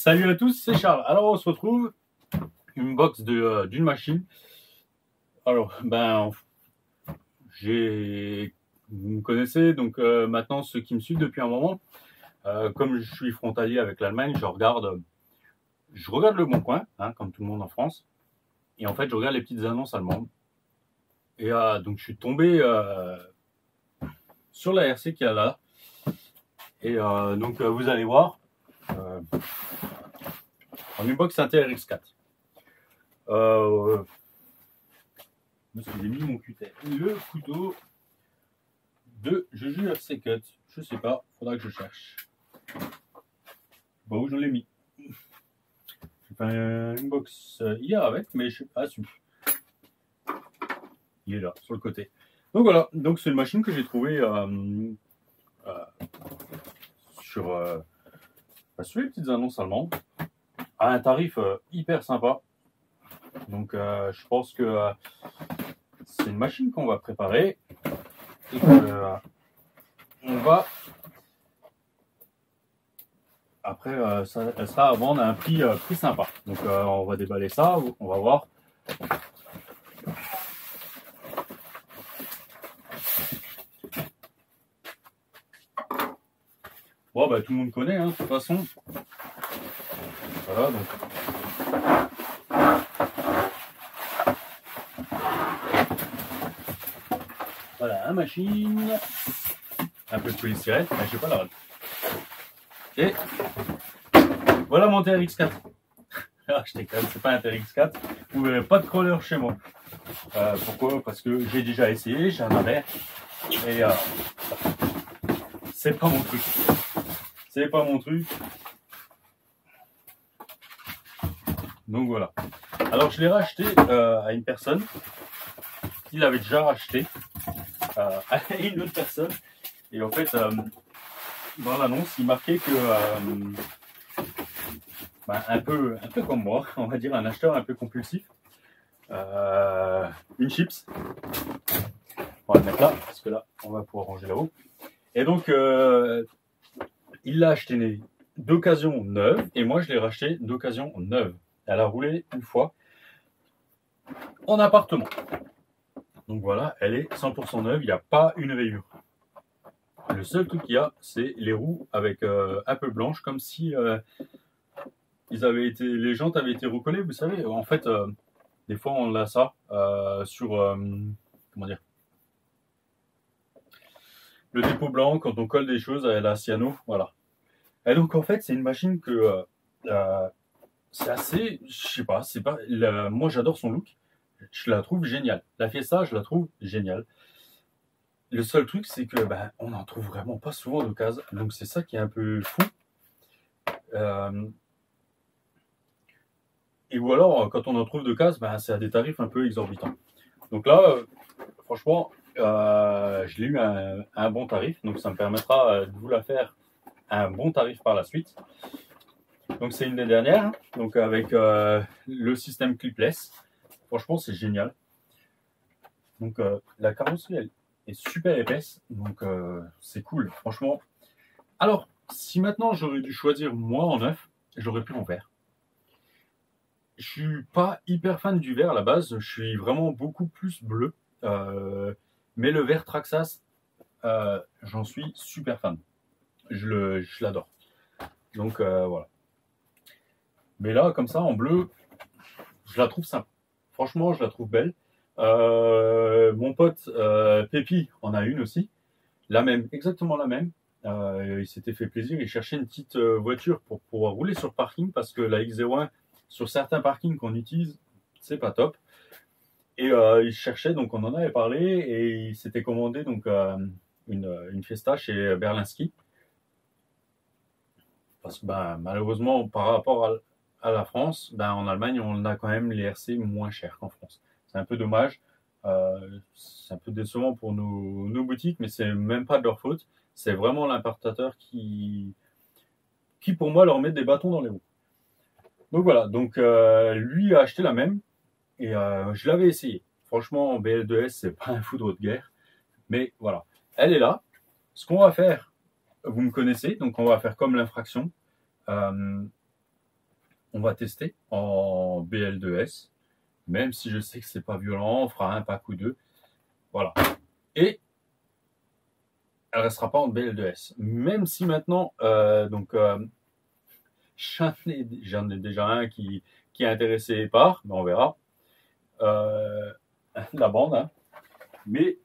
Salut à tous, c'est Charles. Alors on se retrouve une box d'une machine. Alors vous me connaissez donc maintenant ceux qui me suivent depuis un moment. Comme je suis frontalier avec l'Allemagne, je regarde Le Bon Coin, hein, comme tout le monde en France. Et en fait, je regarde les petites annonces allemandes. Et donc je suis tombé sur la RC qu'il y a là. Et donc vous allez voir. En une box TRX4. Parce que j'ai mis mon cutter. Le couteau de Juju RC Cut. Je sais pas, faudra que je cherche. Je sais pas où je l'ai mis. J'ai fait une box hier avec, mais je sais pas su. Il est là, sur le côté. Donc voilà, donc c'est une machine que j'ai trouvée sur les petites annonces allemandes à un tarif hyper sympa. Donc je pense que c'est une machine qu'on va préparer et qu'on va après elle sera à vendre à un prix sympa. Donc on va déballer ça, on va voir. Bon bah tout le monde connaît hein, de toute façon. Voilà donc. Voilà, la machine, un peu de polystyrène, mais je sais pas la rate. Et voilà mon TRX4. Ah, je déconne, c'est pas un TRX4. Vous verrez pas de crawler chez moi. Pourquoi? Parce que j'ai déjà essayé, j'en avais. Et c'est pas mon truc. C'est pas mon truc. Donc voilà. Alors je l'ai racheté à une personne qui l'avait déjà racheté à une autre personne. Et en fait, dans l'annonce, il marquait que un peu comme moi, on va dire un acheteur un peu compulsif, une chips. On va le mettre là, parce que là, on va pouvoir ranger là-haut. Et donc, il l'a acheté d'occasion neuve, et moi je l'ai racheté d'occasion neuve. Elle a roulé une fois en appartement. Donc voilà, elle est 100% neuve, il n'y a pas une rayure. Le seul truc qu'il y a, c'est les roues avec un peu blanches, comme si les jantes avaient été recollées. Vous savez, en fait, des fois on a ça sur comment dire, le dépôt blanc quand on colle des choses à la cyano, voilà. Et donc en fait, c'est une machine que c'est assez, je sais pas, moi j'adore son look, je la trouve géniale. La Fiesta, je la trouve géniale. Le seul truc, c'est que on n'en trouve vraiment pas souvent d'occasion. Donc c'est ça qui est un peu fou. Et ou alors, quand on en trouve d'occasion, c'est à des tarifs un peu exorbitants. Donc là, franchement, je l'ai eu à un bon tarif. Donc ça me permettra de vous la faire à un bon tarif par la suite. Donc c'est une des dernières. Donc avec le système clipless. Franchement, c'est génial. Donc la carrosserie, elle est super épaisse. Donc c'est cool, franchement. Alors, si maintenant j'aurais dû choisir moi en neuf, j'aurais pris en vert. Je suis pas hyper fan du vert à la base, je suis vraiment beaucoup plus bleu. Mais le vert Traxxas, j'en suis super fan. Je l'adore. Donc voilà. Mais là, comme ça, en bleu, je la trouve simple. Franchement, je la trouve belle. Mon pote Pépi en a une aussi. La même, exactement la même. Il s'était fait plaisir, il cherchait une petite voiture pour pouvoir rouler sur parking parce que la X01, sur certains parkings qu'on utilise, c'est pas top. Et il cherchait, donc on en avait parlé, et il s'était commandé donc une Fiesta chez Berlinski. Parce que malheureusement, par rapport à la France, en Allemagne, on a quand même les RC moins chers qu'en France. C'est un peu dommage. C'est un peu décevant pour nos boutiques, mais c'est même pas de leur faute. C'est vraiment l'importateur qui pour moi leur met des bâtons dans les roues. Donc voilà, donc lui a acheté la même et je l'avais essayé. Franchement, en BL2S, c'est pas un foudre de guerre, mais voilà, elle est là. Ce qu'on va faire, vous me connaissez, donc on va faire comme l'infraction. on va tester en BL2S, même si je sais que c'est pas violent, on fera un pack ou deux. Voilà. Et elle restera pas en BL2S. Même si maintenant, j'en ai déjà un qui est intéressé par, mais on verra, la bande. Hein. Mais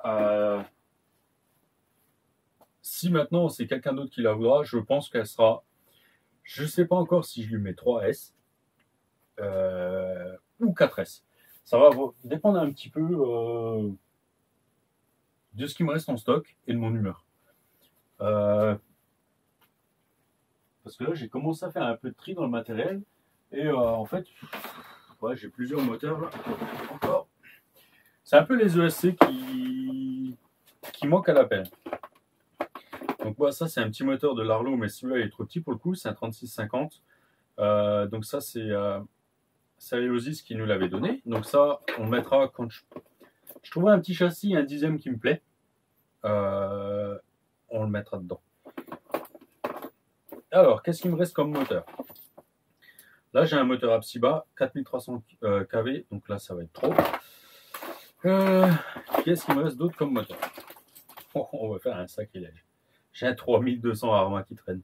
si maintenant c'est quelqu'un d'autre qui la voudra, je pense qu'elle sera. Je ne sais pas encore si je lui mets 3S ou 4S. Ça va dépendre un petit peu de ce qui me reste en stock et de mon humeur. Parce que là, j'ai commencé à faire un peu de tri dans le matériel. Et en fait, ouais, j'ai plusieurs moteurs là. Encore. C'est un peu les ESC qui manquent à l'appel. Donc moi, ça, c'est un petit moteur de l'Arlo, mais celui-là, il est trop petit pour le coup. C'est un 3650. Donc ça, c'est Seriosis qui nous l'avait donné. Donc ça, on mettra quand je trouverai un petit châssis, un 10e qui me plaît. On le mettra dedans. Alors, qu'est-ce qu'il me reste comme moteur? Là, j'ai un moteur Absiba, 4300 kV, donc là, ça va être trop. Qu'est-ce qu'il me reste d'autre comme moteur? On va faire un sacrilège. J'ai un 3200 Arma qui traîne.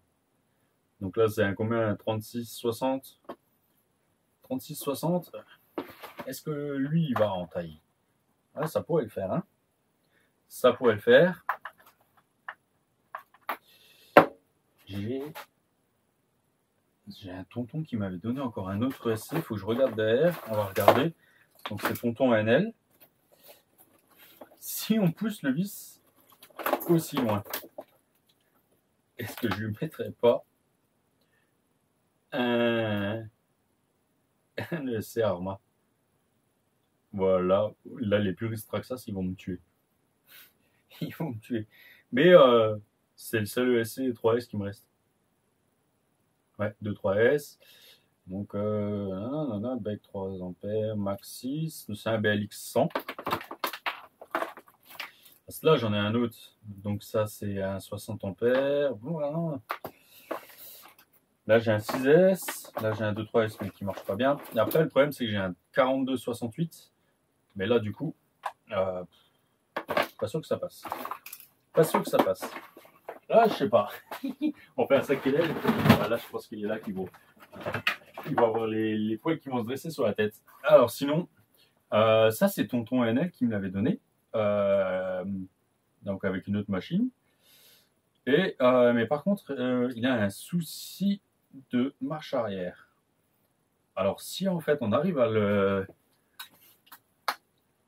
Donc là, c'est un combien? Un 3660. 3660. Est-ce que lui, il va en taille? Ah, ça pourrait le faire, hein? Ça pourrait le faire. J'ai un tonton qui m'avait donné encore un autre ESC. Il faut que je regarde derrière. On va regarder. Donc c'est tonton NL. Si on pousse le vis aussi loin, est-ce que je lui mettrais pas un ESC Arma? Voilà. Là, les puristes Traxxas, ils vont me tuer. Ils vont me tuer. Mais c'est le seul ESC 3S qui me reste. Ouais, 2-3S. Donc, bec 3 ampères, max 6. C'est un BLX 100. Parce que là, j'en ai un autre. Donc, ça, c'est un 60 ampères. Voilà. Là, j'ai un 6S. Là, j'ai un 2-3S, mais qui ne marche pas bien. Et après, le problème, c'est que j'ai un 42-68. Mais là, du coup, pas sûr que ça passe. Pas sûr que ça passe. Là, je sais pas. On fait un sacrilège. Là, je pense qu'il est là qui va avoir les poils qui vont se dresser sur la tête. Alors, sinon, ça, c'est tonton NL qui me l'avait donné. Donc, avec une autre machine. Et, mais par contre, il a un souci de marche arrière. Alors, si en fait, on arrive à le.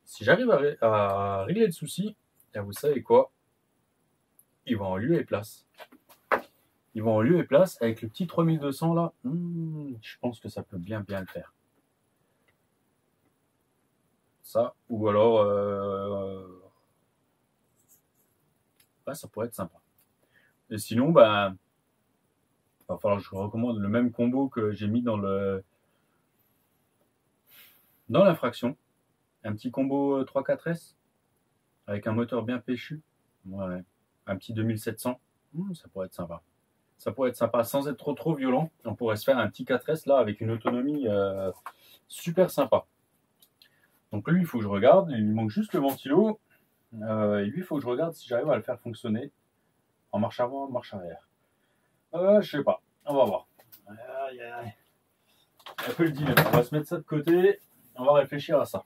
Si j'arrive à régler le souci, et vous savez quoi? Il va en lieu et place. Ils vont en lieu et place avec le petit 3200 là. Je pense que ça peut bien le faire. Ça, ou alors ça pourrait être sympa. Et sinon, il va falloir que je recommande le même combo que j'ai mis dans l'infraction. Un petit combo 3-4S avec un moteur bien péchu. Ouais. Un petit 2700. Ça pourrait être sympa. Ça pourrait être sympa sans être trop violent. On pourrait se faire un petit 4S là avec une autonomie super sympa. Donc lui, il faut que je regarde. Il lui manque juste le ventilo. Et lui, il faut que je regarde si j'arrive à le faire fonctionner en marche avant, en marche arrière. Je sais pas. On va voir. Un peu le dilemme. On va se mettre ça de côté. On va réfléchir à ça.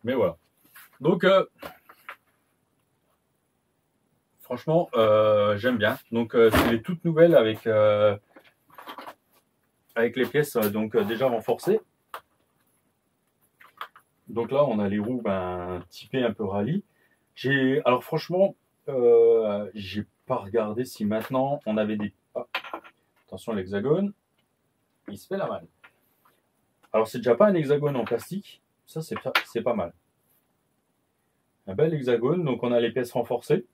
Mais voilà. Donc, franchement, j'aime bien. Donc, c'est les toutes nouvelles avec les pièces déjà renforcées. Donc là, on a les roues typées un peu rallye. Alors franchement, j'ai pas regardé si maintenant on avait des. Ah, attention à l'hexagone, il se fait la malle. Alors c'est déjà pas un hexagone en plastique, ça c'est pas mal. Un bel hexagone, donc on a les pièces renforcées.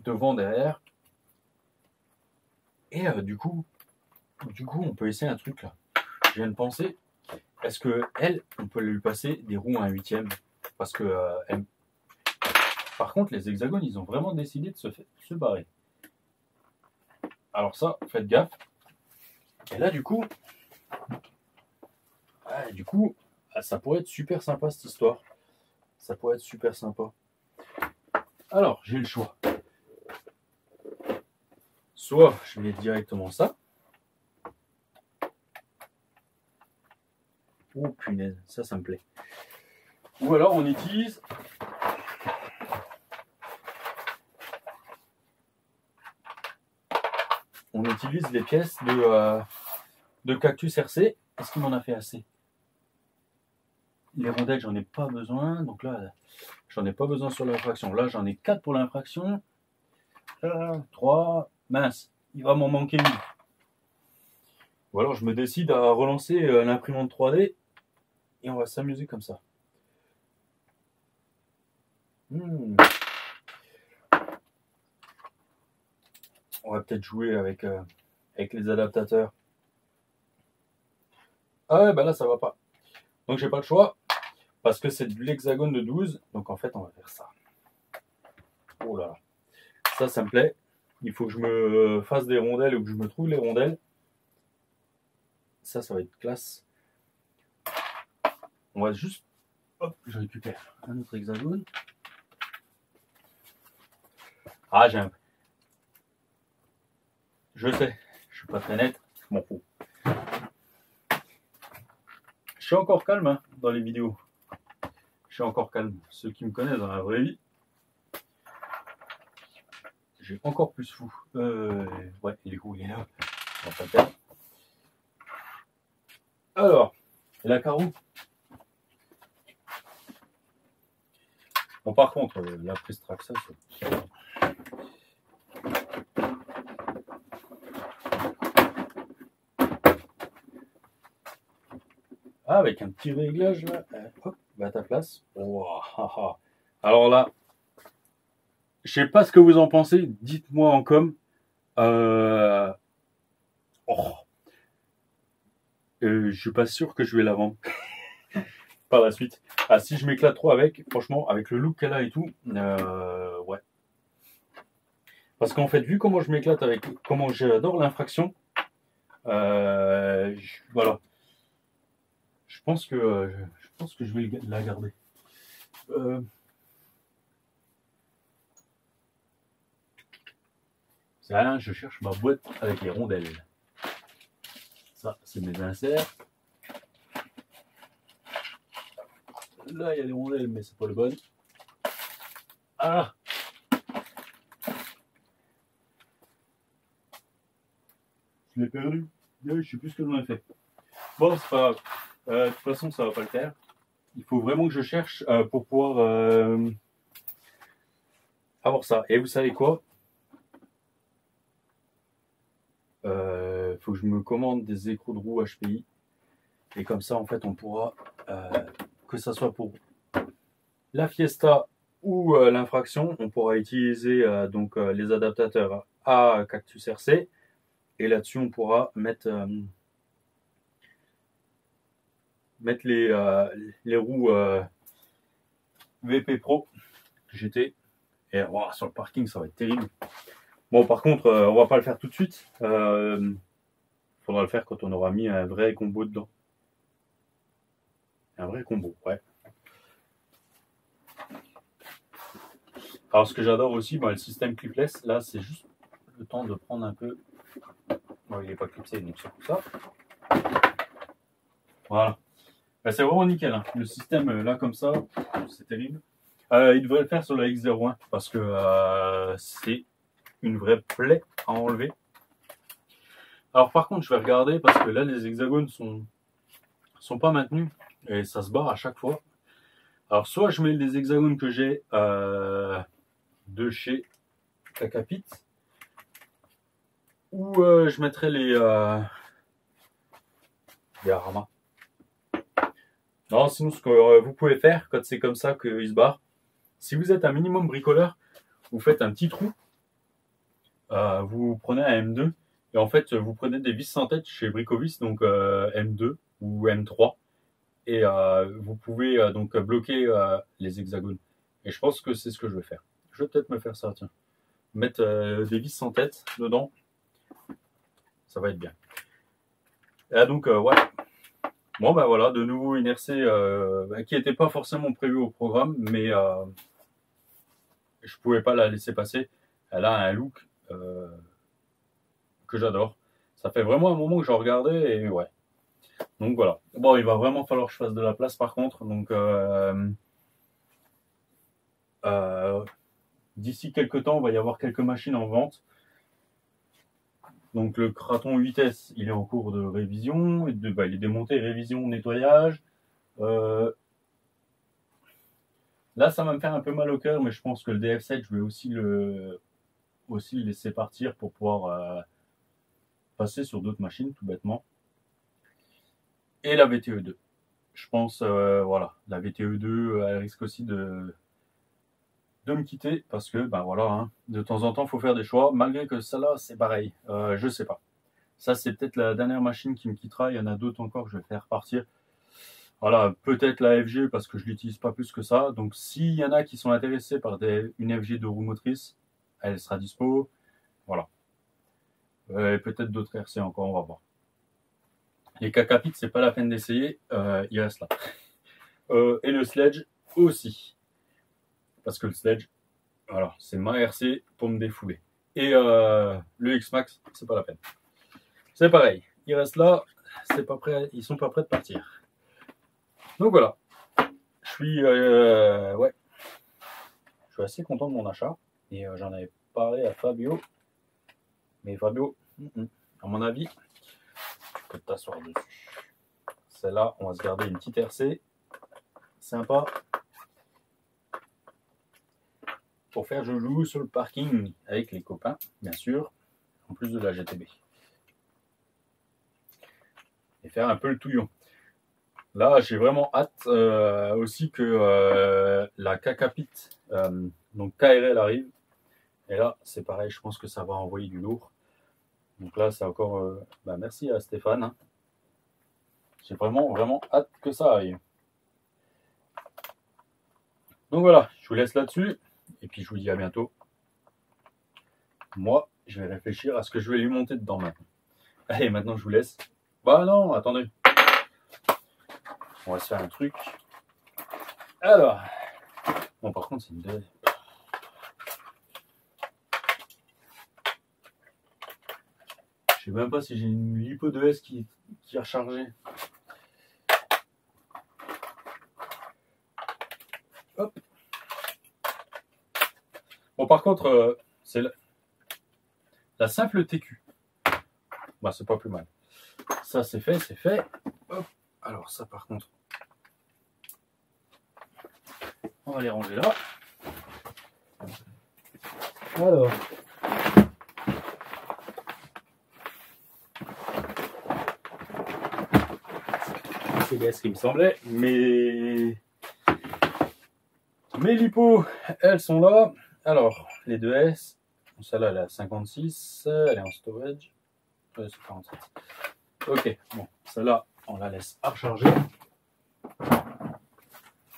Devant, derrière. Et du coup, on peut essayer un truc là. Je viens de penser, est-ce que on peut lui passer des roues à un 8e? Parce que par contre, les hexagones, ils ont vraiment décidé de se barrer. Alors ça, faites gaffe. Et là, du coup, ça pourrait être super sympa cette histoire. Ça pourrait être super sympa. Alors, j'ai le choix. Soit je mets directement ça. Oh punaise, ça me plaît. Ou alors on utilise les pièces de Cactus RC. Est-ce qu'il m'en a fait assez? Les rondelles, j'en ai pas besoin. Donc là, j'en ai pas besoin sur l'infraction. Là, j'en ai 4 pour l'infraction. 3. Mince, il va m'en manquer une. Ou alors je me décide à relancer l'imprimante 3D et on va s'amuser comme ça. On va peut-être jouer avec les adaptateurs. Ah ouais, bah là ça va pas. Donc j'ai pas le choix parce que c'est de l'hexagone de 12. Donc en fait on va faire ça. Oh là là. Ça me plaît. Il faut que je me fasse des rondelles ou que je me trouve les rondelles. Ça va être classe. On va juste... Hop, je récupère un autre hexagone. Ah, j'ai un... Je sais, je suis pas très net, je m'en fous. Je suis encore calme hein, dans les vidéos. Je suis encore calme. Ceux qui me connaissent dans la vraie vie, j'ai encore plus fou. Ouais, il est où? Il est là. On va pas le faire. Alors, la carreau. Bon, par contre, la prise traxa, c'est... Ah, avec un petit réglage là, hop, va à ta place. Oh, ah, ah. Alors là, je sais pas ce que vous en pensez, dites-moi en com. Je suis pas sûr que je vais la vendre par la suite. Ah, si je m'éclate trop avec, franchement, avec le look qu'elle a et tout, ouais. Parce qu'en fait, vu comment je m'éclate avec, comment j'adore l'infraction, voilà. Je pense que je vais la garder. C'est rien, je cherche ma boîte avec les rondelles. Ça, c'est mes inserts. Là, il y a les rondelles, mais c'est pas le bon. Ah! Je l'ai perdu. Je sais plus ce que j'en ai fait. Bon, c'est pas grave. De toute façon, ça va pas le faire. Il faut vraiment que je cherche pour pouvoir avoir ça. Et vous savez quoi? Faut que je me commande des écrous de roue HPI. Et comme ça, en fait, on pourra, que ça soit pour la Fiesta ou l'infraction, on pourra utiliser donc les adaptateurs à Cactus RC. Et là-dessus, on pourra mettre les roues VP Pro GT. Et wow, sur le parking, ça va être terrible. Bon, par contre, on va pas le faire tout de suite. Faudra le faire quand on aura mis un vrai combo dedans. Un vrai combo, ouais. Alors, ce que j'adore aussi, le système clipless, là, c'est juste le temps de prendre un peu. Bon, il n'est pas clipsé, donc c'est pour ça. Voilà. C'est vraiment nickel. Hein. Le système, là, comme ça, c'est terrible. Il devrait le faire sur la X01 parce que c'est une vraie plaie à enlever. Alors, par contre, je vais regarder parce que là, les hexagones sont pas maintenus et ça se barre à chaque fois. Alors, soit je mets les hexagones que j'ai de chez Kakapit, ou je mettrai les Arama. Non, sinon, ce que vous pouvez faire quand c'est comme ça qu'il se barre, si vous êtes un minimum bricoleur, vous faites un petit trou, vous prenez un M2, et en fait, vous prenez des vis sans tête chez Bricovis, donc M2 ou M3, et vous pouvez donc bloquer les hexagones. Et je pense que c'est ce que je vais faire. Je vais peut-être me faire ça, tiens. Mettre des vis sans tête dedans, Ça va être bien. Et donc, ouais. Bon, ben voilà, de nouveau une RC qui n'était pas forcément prévue au programme, mais je pouvais pas la laisser passer. Elle a un look que j'adore. Ça fait vraiment un moment que je regardais et ouais. Donc voilà. Bon, il va vraiment falloir que je fasse de la place par contre. Donc d'ici quelques temps, il va y avoir quelques machines en vente. Donc le Kraton 8S, il est en cours de révision. Il est démonté, révision, nettoyage. Là, ça va me faire un peu mal au cœur, mais je pense que le DF7, je vais aussi le laisser partir pour pouvoir passer sur d'autres machines, tout bêtement. Et la VTE2. Je pense, voilà, la VTE2, elle risque aussi de me quitter parce que, ben voilà, hein, de temps en temps, il faut faire des choix, malgré que celle-là, c'est pareil. Je sais pas. Ça, c'est peut-être la dernière machine qui me quittera. Il y en a d'autres encore que je vais faire partir. Voilà, peut-être la FG parce que je l'utilise pas plus que ça. Donc, s'il y en a qui sont intéressés par une FG de roue motrice, elle sera dispo. Voilà. Et peut-être d'autres RC encore, on va voir. Les Kakapit, c'est pas la peine d'essayer. Il reste là. Et le Sledge aussi. Parce que le Sledge, voilà, c'est ma RC pour me défouler. Et le X-Max, c'est pas la peine. C'est pareil. Il reste là. C'est pas prêt. Ils sont pas prêts de partir. Donc voilà. Je suis, ouais. Je suis assez content de mon achat. Et j'en avais parlé à Fabio. Mais Fabio, à mon avis, tu peux t'asseoir dessus. Celle-là, on va se garder une petite RC. Sympa. Pour faire joujou sur le parking avec les copains, bien sûr. En plus de la GTB. Et faire un peu le touillon. Là, j'ai vraiment hâte aussi que la Kakapit, donc KRL arrive. Et là, c'est pareil, je pense que ça va envoyer du lourd. Donc là, c'est encore... merci à Stéphane. Hein. J'ai vraiment hâte que ça arrive. Donc voilà, je vous laisse là-dessus. Et puis, je vous dis à bientôt. Moi, je vais réfléchir à ce que je vais lui monter dedans maintenant. Allez, maintenant, je vous laisse. Bah non, attendez. On va se faire un truc. Alors. Bon, par contre, c'est une belle... Je sais même pas si j'ai une lipo 2S qui est rechargée. Hop. Bon, par contre, c'est la simple TQ. Bah, c'est pas plus mal. Ça, c'est fait, c'est fait. Hop. Alors, ça, par contre, on va les ranger là. Alors. C'est bien ce qui me semblait. Mes lipos, elles sont là. Alors, les 2S. Celle-là, elle est à 56. Elle est en storage. C'est 47. Ok, bon, celle-là, on la laisse à recharger.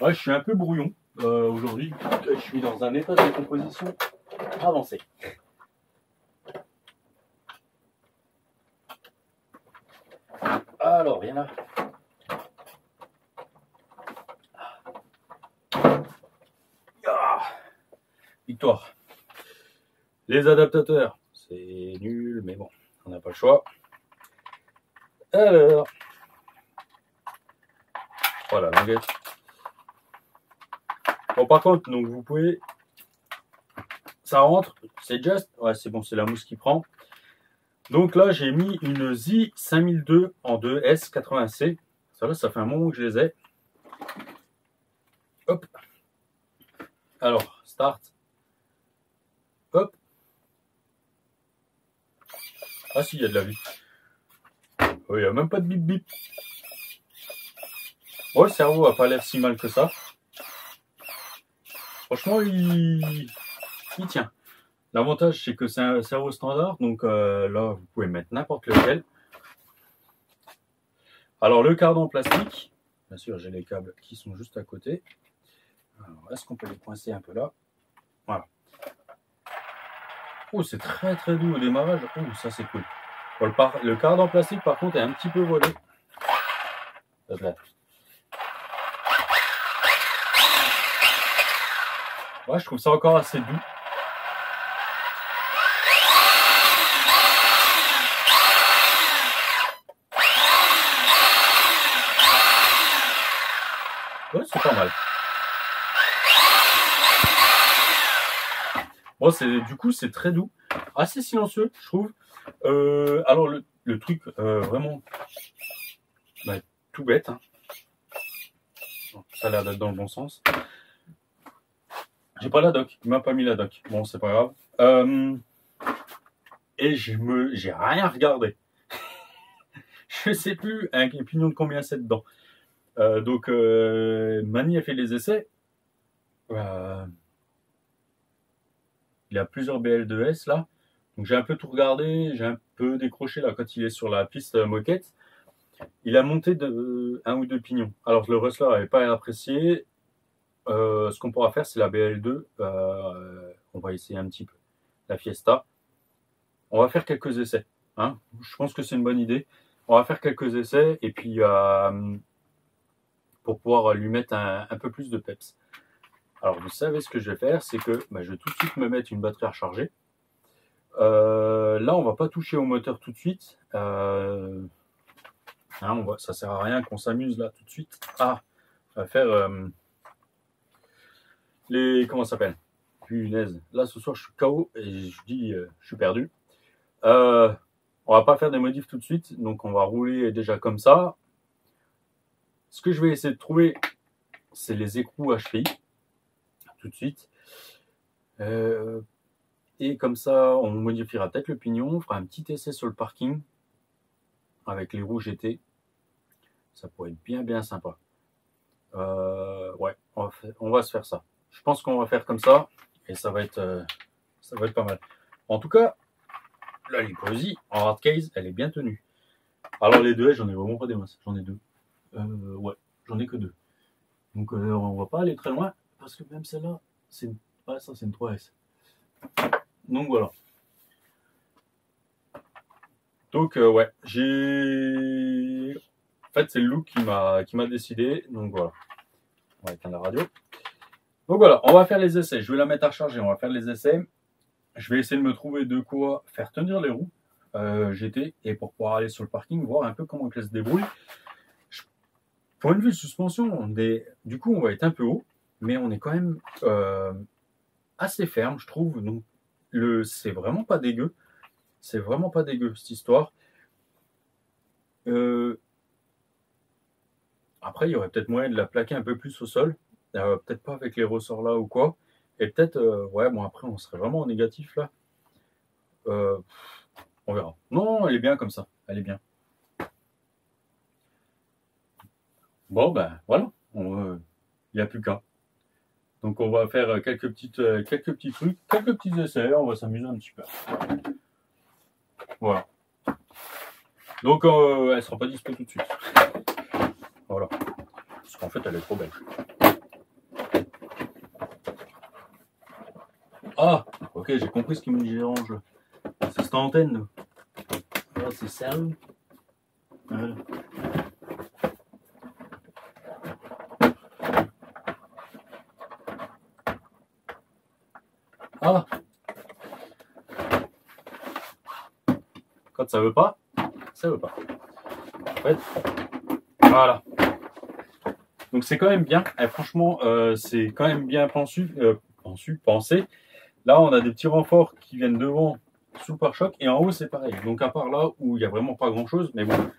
Ouais, je suis un peu brouillon aujourd'hui. Je suis dans un état de décomposition avancé. Alors, viens là. Ah, victoire. Les adaptateurs, c'est nul, mais bon, on n'a pas le choix. Alors, voilà, languette. Bon, par contre, donc vous pouvez, ça rentre, c'est juste, ouais, c'est bon, c'est la mousse qui prend. Donc là, j'ai mis une Zi 5002 en 2S 80C. Ça là, ça fait un moment que je les ai. Hop. Alors, start. Hop. Ah si, il y a de la vie. Oh, il n'y a même pas de bip bip. Bon, le cerveau n'a pas l'air si mal que ça. Franchement, il tient. L'avantage, c'est que c'est un cerveau standard. Donc là, vous pouvez mettre n'importe lequel. Alors, le cardan plastique. Bien sûr, j'ai les câbles qui sont juste à côté. Alors, est-ce qu'on peut les coincer un peu là? Voilà. Oh, c'est très très doux au démarrage. Oh, ça c'est cool. Bon, le card en plastique par contre est un petit peu volé. Ouais, je trouve ça encore assez doux. Ouais, c'est pas mal. Bon, du coup, c'est très doux, assez silencieux, je trouve. Alors, le truc vraiment tout bête, hein. Ça a l'air d'être dans le bon sens. J'ai pas la doc, il m'a pas mis la doc. Bon, c'est pas grave. Et j'ai rien regardé. Je sais plus un pignon de combien c'est dedans. Donc, Mani a fait les essais. Il y a plusieurs BL2S là. Donc j'ai un peu tout regardé, j'ai un peu décroché là quand il est sur la piste moquette. Il a monté un ou deux pignons. Alors le Rustler n'avait pas apprécié. Ce qu'on pourra faire, c'est la BL2. On va essayer un petit peu. La Fiesta. On va faire quelques essais. Hein. Je pense que c'est une bonne idée. On va faire quelques essais et puis pour pouvoir lui mettre un peu plus de peps. Alors vous savez ce que je vais faire, c'est que je vais tout de suite me mettre une batterie à recharger. Là, on va pas toucher au moteur tout de suite. Hein, ça sert à rien qu'on s'amuse là tout de suite à faire comment ça s'appelle? Punaise. Là, ce soir, je suis KO et je dis, je suis perdu. On va pas faire des modifs tout de suite, donc on va rouler déjà comme ça. Ce que je vais essayer de trouver, c'est les écrous HPI tout de suite. Et comme ça, on modifiera peut-être le pignon, on fera un petit essai sur le parking avec les roues GT. Ça pourrait être bien sympa. Ouais, on va se faire ça. Je pense qu'on va faire comme ça et ça va être pas mal. En tout cas, la Liposi en hard case, elle est bien tenue. Alors les deux, j'en ai vraiment pas des masses. J'en ai deux. Ouais, j'en ai que deux. Donc on va pas aller très loin parce que même celle-là, c'est une 3S. Donc voilà. Donc ouais, en fait, c'est le look qui m'a décidé. Donc voilà. On va éteindre la radio. Donc voilà, on va faire les essais. Je vais la mettre à recharger. On va faire les essais. Je vais essayer de me trouver de quoi faire tenir les roues GT et pour pouvoir aller sur le parking, voir un peu comment elle se débrouille. Point de vue de suspension, du coup, on va être un peu haut, mais on est quand même assez ferme, je trouve. Donc, c'est vraiment pas dégueu. C'est vraiment pas dégueu, cette histoire. Après, il y aurait peut-être moyen de la plaquer un peu plus au sol. Peut-être pas avec les ressorts là ou quoi. Et peut-être, ouais, bon, après, on serait vraiment en négatif là. On verra. Non, elle est bien comme ça. Elle est bien. Bon, ben voilà. Il n'y a plus qu'à. Donc, on va faire quelques petits trucs, quelques petits essais. On va s'amuser un petit peu. Voilà. Donc, elle ne sera pas dispo tout de suite. Voilà. Parce qu'en fait, elle est trop belle. Ah, ok, j'ai compris ce qui me dérange. C'est cette antenne. Ah, c'est ça. Voilà. Ah. Quand ça veut pas, ça veut pas. En fait, voilà. Donc c'est quand même bien. Et franchement, c'est quand même bien pensé. Là, on a des petits renforts qui viennent devant sous le pare-choc et en haut, c'est pareil. Donc à part là où il n'y a vraiment pas grand-chose, mais bon,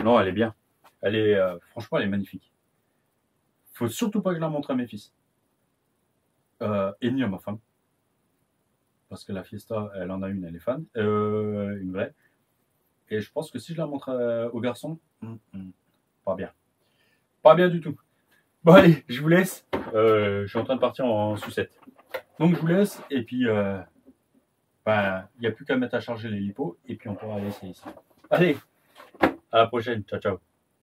non, elle est bien. Elle est, franchement, elle est magnifique. Faut surtout pas que je la montre à mes fils. Et ni à ma femme. Parce que la Fiesta, elle en a une, elle est fan. Une vraie. Et je pense que si je la montre aux garçons, pas bien. Pas bien du tout. Bon allez, je vous laisse. Je suis en train de partir en sucette. Donc je vous laisse et puis il n'y a plus qu'à mettre à charger les lipos et puis on pourra aller essayer ici. Allez, à la prochaine. Ciao, ciao.